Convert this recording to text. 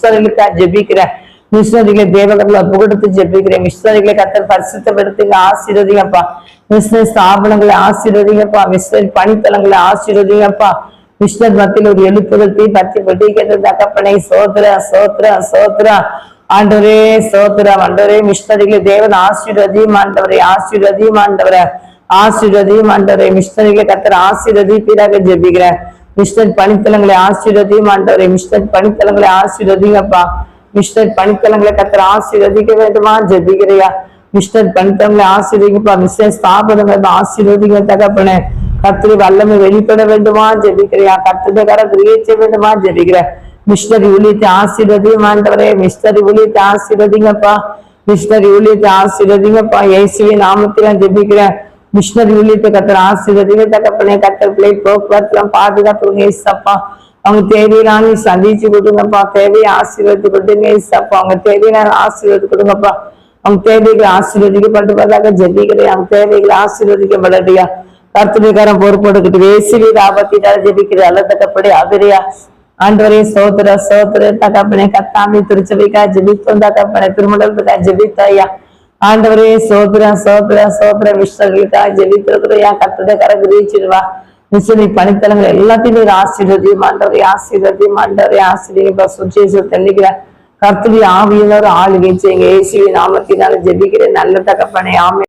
மிஷனரிகளுக்காக ஜெபிக்கிறேன். மிஷனரிகளை தேவகங்களை புகழ்த்து ஜெபிக்கிறேன். மிஷனரிகளை கர்த்தர் பரிசுத்தப்படுத்துங்க, ஆசீர்வதிங்கப்பா. மிஷனரி ஸ்தாபனங்களை ஆசீர்வதிங்கப்பா. மிஷனரி பணித்தளங்களை ஆசீர்வதிங்கப்பா. மிஷனர் மத்தியில் ஒரு எழுப்புதல் தீ பத்தி பட்டிக்கிறது தகப்பனை. சோத்ரா சோத்ரா சோத்ரா ஆண்டவரே, சோத்ரா ஆண்டவரே. மிஷனரிகளை தேவன் ஆசீர்வதியும் ஆண்டவரே, ஆசீர்வதியும் ஆண்டவரே, ஆசீர்வதியும் ஆண்டவரே. மிஷனரிகளை கர்த்தர் ஆசீர்வதிப்பீராக ஜெபிக்கிறேன். மிஷனர் பணித்தளங்களை ஆசீர்வதியும் ஆண்டவரே. மிஷனர் பணித்தளங்களை ஆசீர்வதிங்கப்பா. மிஷனர் பணித்தளங்களை கர்த்தர் ஆசீர்வதிக்க வேண்டுமா ஜெபிக்கிறையா. மிஷனர் பணித்தளங்களை ஆசீர்வதிங்கப்பா. மிஷனர் ஸ்தாபனங்களை ஆசீர்வதிங்க தகப்பனே. கர்த்தருடைய வல்லமை வெளிப்பட வேண்டுமா ஜெபிக்கிறையா. கர்த்தருடைய கரம் கிரியை செய்ய வேண்டுமா ஜெபிக்கிறேன். மிஷனரி ஊழியத்தை ஆசீர்வதியும் ஆண்டவரே. மிஷனரி ஊழியத்தை ஆசீர்வதிங்கப்பா. மிஷனரி ஊழியத்தை ஆசீர்வதிங்கப்பா. இயேசுவின் நாமத்தில் நான் ஜெபிக்கிறேன். மிஷனரி ஊழியத்தை கர்த்தர் ஆசீர்வதிங்க தகப்பனே. கர்த்தர் பிள்ளை போக்குவரத்துலாம் பாதுகாத்துங்க ஏசப்பா. அவங்க தேவையிலான சந்திச்சு கொடுங்கப்பா. தேவையை ஆசீர்வதி கொடுங்க ஏசப்பா. அவங்க தேவையிலான ஆசீர்வதி கொடுங்கப்பா. அவங்க தேவைகளை ஆசீர்வதிக்கப்பட்டதாக ஜெபிக்கிறேன். அவங்க தேவைகளை ஆசீர்வதிக்கப்படலையா. கர்த்தருக்காரன் பொறுப்போடுக்கிட்டு வேசிவி ஆபத்தினால ஜெபிக்கிற அல்லத்தக்கப்படி ஆதரியா. ஆண்டவரே சோதர சோதர தகப்பனே. கத்தாமி திருச்சபைக்கா ஜெபித்தோம் தகப்பனே. திருமணத்துக்கா ஜெபித்தாயா. ஆண்டவரே சோதர சோதர சோதர மிஷனர்களுக்காக ஜெபித்திருக்கிறையா. கர்த்தருடைய கரம் கிரிச்சிடுவா. மிஷனரி பணித்தளங்கள் எல்லாத்தையும் ஒரு ஆசீர்வதியும் ஆண்டவரே, ஆசீர்வதியும் ஆண்டவரே, ஆசீர்வதிப்பா. சுவிசேஷத்தை தெளிக்கிறேன். கர்த்தருடைய ஆவியினர் ஆளுகை செய்யுங்க. இயேசுவின் நாமத்தினால ஜெபிக்கிறேன் நல்ல தகப்பனே. ஆமென்.